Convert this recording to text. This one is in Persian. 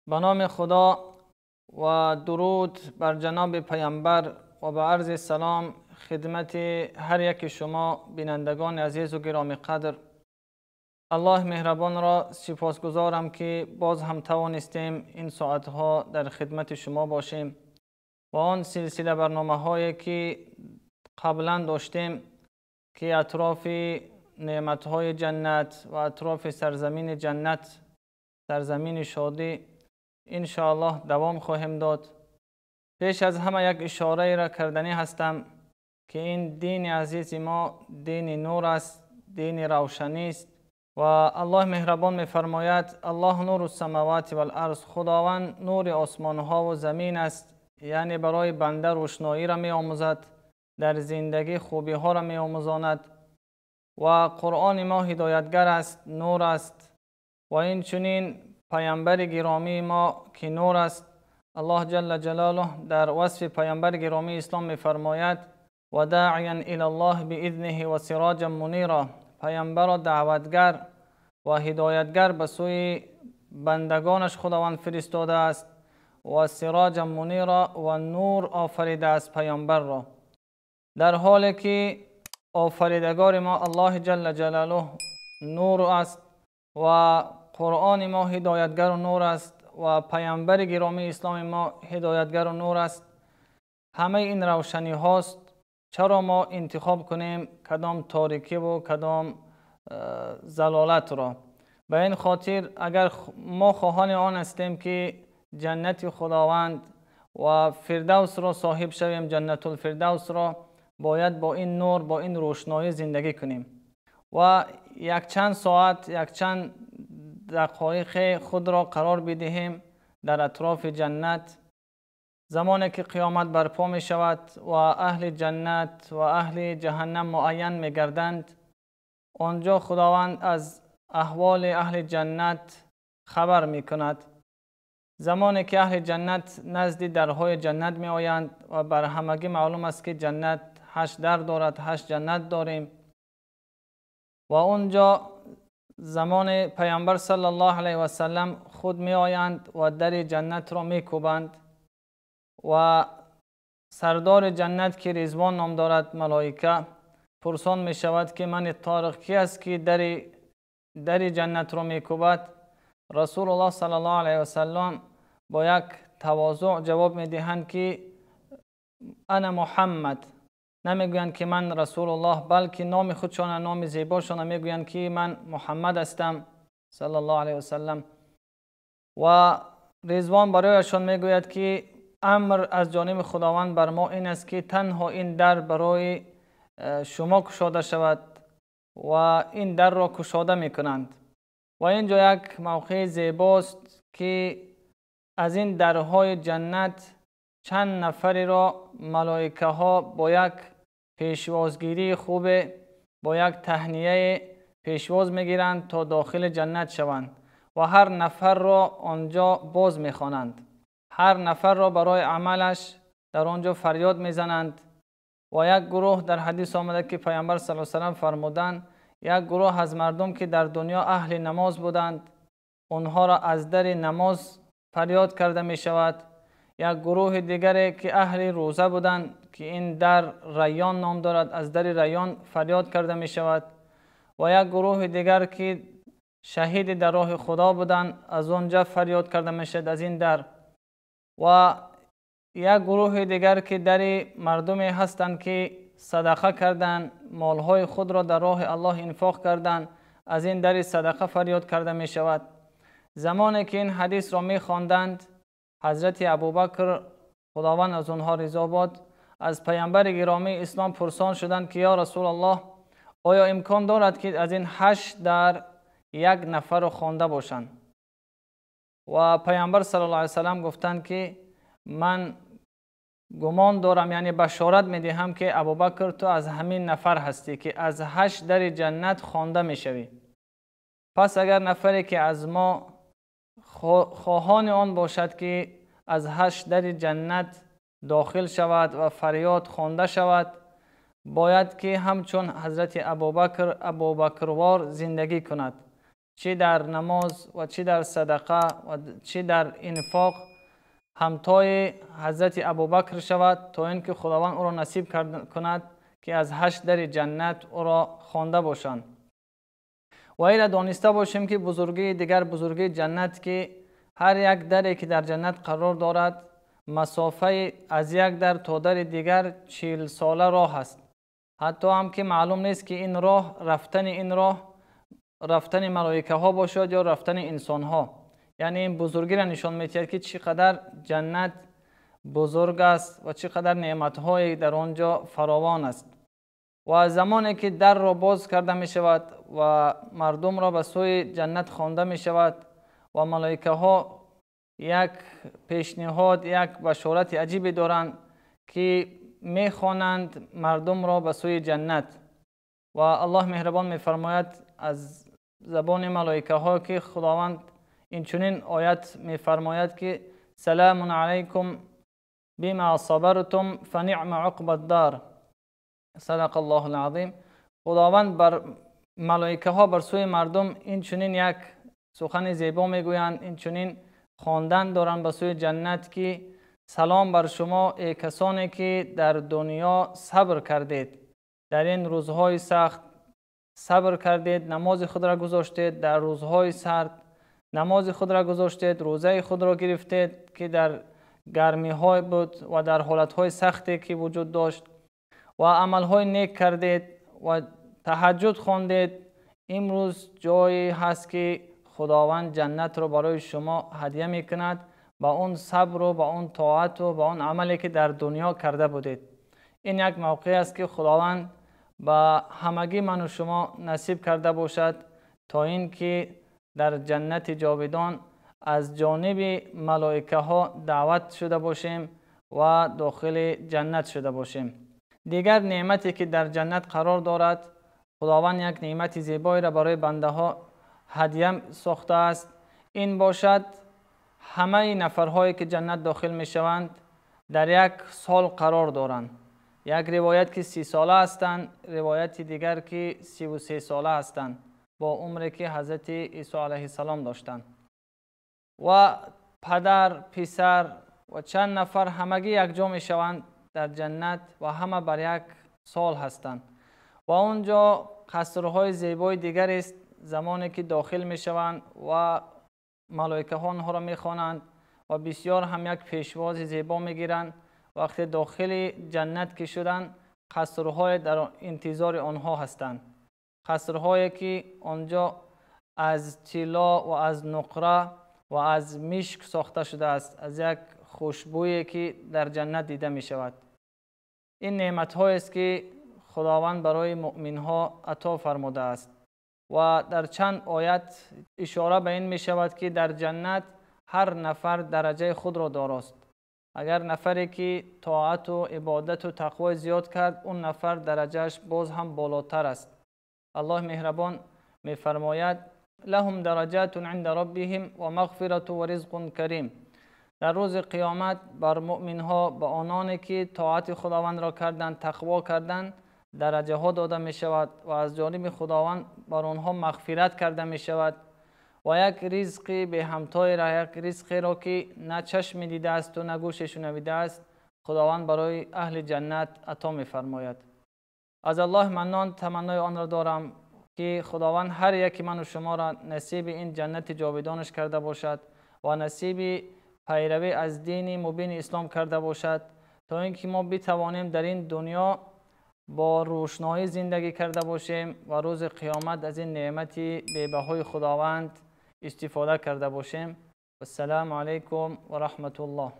به نام خدا و درود بر جناب پیامبر و به عرض سلام خدمت هر یک شما بینندگان عزیز و گرامی قدر. الله مهربان را سپاسگزارم که باز هم توانستیم این ساعتها در خدمت شما باشیم و آن سلسله برنامه هایی که قبلا داشتیم که اطراف نعمت های جنت و اطراف سرزمین جنت، سرزمین شادی، انشاءالله دوام خواهیم داد. پیش از همه یک اشاره را کردنی هستم که این دین عزیز ما دین نور است، دین روشنی است و الله مهربان می‌فرماید الله نور السماوات و الارض، خداوند نور آسمان ها و زمین است، یعنی برای بنده روشنایی را می‌آموزد، در زندگی خوبی ها را می‌آموزاند و قرآن ما هدایتگر است، نور است و این چنین پیامبر گرامی ما که نور است. الله جل جلاله در وصف پیامبر گرامی اسلام می‌فرماید و داعیا الی الله باذنه و سراجا منیرا، پیامبر را دعوتگر و هدایتگر به سوی بندگانش خداوند فرستاده است و سراجا منیرا و نور آفریده است پیامبر را، در حالی که آفریدگار ما الله جل جلاله نور است و قرآن ما هدایتگر و نور است و پیامبر گرامی اسلام ما هدایتگر و نور است. همه این روشنی هاست، چرا ما انتخاب کنیم کدام تاریکی و کدام ضلالت را؟ به این خاطر اگر ما خواهان آن هستیم که جنت خداوند و فردوس را صاحب شویم، جنت الفردوس را، باید با این نور، با این روشنایی زندگی کنیم و یک چند ساعت، یک چند دقایق خود را قرار بدهیم در اطراف جنت. زمانی که قیامت برپا می شود و اهل جنت و اهل جهنم معین می گردند، آنجا خداوند از احوال اهل جنت خبر می کند. زمانی که اهل جنت نزد درهای جنت می آیند و بر همگی معلوم است که جنت 8 در دارد، 8 جنت داریم و اونجا زمان پیامبر صلی الله علیه و سلم خود می آیند و در جنت را می کوبند و سردار جنت که رضوان نام دارد، ملائکه، پرسان می شود که من طارق کی است که در جنت را می کوبد؟ رسول الله صلی الله علیه و سلم با یک تواضع جواب می دهند که انا محمد. نمیگویند که من رسول الله، بلکه نام خودشان، نام زیباشان میگویند که من محمد هستم صلی الله علیه و سلم و رضوان برایشان میگوید که امر از جانب خداوند بر ما این است که تنها این در برای شما گشاده شود و این در را گشاده میکنند و اینجا یک موقع زیباست که از این درهای جنت چند نفری را ملائکه ها با یک پیشوازگیری خوب، با یک تهنیه پیشواز میگیرند تا داخل جنت شوند و هر نفر را آنجا باز میخوانند، هر نفر را برای عملش در آنجا فریاد میزنند و یک گروه در حدیث آمده که پیامبر صلی الله علیه و سلم فرمودند یک گروه از مردم که در دنیا اهل نماز بودند، آنها را از در نماز فریاد کرده می شود. یک گروه دیگری که اهل روزه بودند که این در ریان نام دارد، از در ریان فریاد کرده می شود و یک گروه دیگر که شهید در راه خدا بودند، از آنجا فریاد کرده می شود از این در و یک گروه دیگر که در مردمی هستند که صدقه کردند، مالهای خود را در راه الله انفاق کردند، از این در صدقه فریاد کرده می شود. زمانی که این حدیث را می خواندند، حضرت ابوبکر خداوند از آنها رضا باد از پیامبر گرامی اسلام پرسان شدند که یا رسول الله، آیا امکان دارد که از این 8 در یک نفر را خوانده باشند؟ و پیامبر صلی الله علیه و سلم گفتند که من گمان دارم، یعنی بشارت می دهم که ابوبکر تو از همین نفر هستی که از 8 در جنت خوانده می شوی. پس اگر نفری که از ما خواهان آن باشد که از 8 در جنت داخل شود و فریاد خوانده شود، باید که همچون حضرت ابوبکروار زندگی کند، چی در نماز و چی در صدقه و چی در انفاق همتای حضرت ابوبکر شود تا اینکه خداوند او را نصیب کند که از 8 در جنت او را خوانده باشند. و این دانسته باشیم که بزرگی دیگر بزرگی جنت که هر یک دری که در جنت قرار دارد مسافه از یک در تا در دیگر 40 ساله راه است. حتی هم که معلوم نیست که این راه رفتن ملائکه ها باشد یا رفتن انسان ها. یعنی این بزرگی را نشان می‌دهد که چقدر جنت بزرگ است و چقدر نعمت های در آنجا فراوان است. و زمانی که در را باز کرده می شود و مردم را به سوی جنت خوانده می شود و ملائکه ها یک پیشنهاد، یک بشارت عجیبی دارند که می خوانند مردم را به سوی جنت. و الله مهربان می فرماید از زبان ملائکه ها که خداوند این چنین آیت می فرماید که سلام علیکم بما صبرتم فنعم عقب الدار. صدق الله العظیم. خداوند بر ملائکه ها بر سوی مردم این چنین یک سخن زیبا میگویند، این چنین خواندن دارند به سوی جنت که سلام بر شما ای کسانی که در دنیا صبر کردید، در این روزهای سخت صبر کردید، نماز خود را گذاشتید، در روزهای سرد نماز خود را گذاشتید، روزه خود را گرفتید که در گرمی های بود و در حالت های سختی که وجود داشت و عمل های نیک کردید و تهجد خواندید. امروز جایی هست که خداوند جنت رو برای شما هدیه میکند با اون صبر و با اون طاعت و با اون عملی که در دنیا کرده بودید. این یک موقع است که خداوند با همگی من و شما نصیب کرده باشد تا این که در جنت جاودان از جانب ملائکه ها دعوت شده باشیم و داخل جنت شده باشیم. دیگر نعمتی که در جنت قرار دارد، خداوند یک نعمت زیبایی را برای بنده ها هدیه ساخته است. این باشد همه نفرهایی که جنت داخل می شوند در یک سال قرار دارند. یک روایت که 30 ساله هستند، روایت دیگر که 33 ساله هستند با عمری که حضرت عیسی علیه السلام داشتند. و پدر، پسر و چند نفر همگی یک جا می شوند در جنت و همه بر یک سال هستند. و اونجا قصرهای زیبای دیگر است. زمانی که داخل می شوند و ملائکه ها آنها را می خوانند و بسیار هم یک پیشواز زیبا می گیرند. وقتی داخل جنت که شدند، قصرهای در انتظار آنها هستند. قصرهایی که آنجا از طلا و از نقره و از مشک ساخته شده است، از یک خوشبویی که در جنت دیده می شود. این نعمت هایی است که خداوند برای مؤمن ها عطا فرموده است. و در چند آیت اشاره به این می شود که در جنت هر نفر درجه خود را داراست. اگر نفری که طاعت و عبادت و تقوی زیاد کرد، اون نفر درجهش باز هم بالاتر است. الله مهربان می فرماید لهم درجات عند ربهم و مغفرت و رزق کریم. در روز قیامت بر مؤمن ها، به آنانی که طاعت خداوند را کردند، تقوا کردند، درجه ها داده می شود و از جانب خداوند بر آنها مغفرت کرده می شود و یک رزق به همتای را، یک رزقی را که نه چشم دیده است و نه گوش شنیده است، خداوند برای اهل جنت عطا می فرماید. از الله منان تمنای آن را دارم که خداوند هر یک من و شما را نصیب این جنت جاودانش کرده باشد و نصیب پیروی از دین مبین اسلام کرده باشد تا اینکه ما بتوانیم در این دنیا با روشنایی زندگی کرده باشیم و روز قیامت از این نعمت بی‌بهای خداوند استفاده کرده باشیم. السلام علیکم و رحمت الله.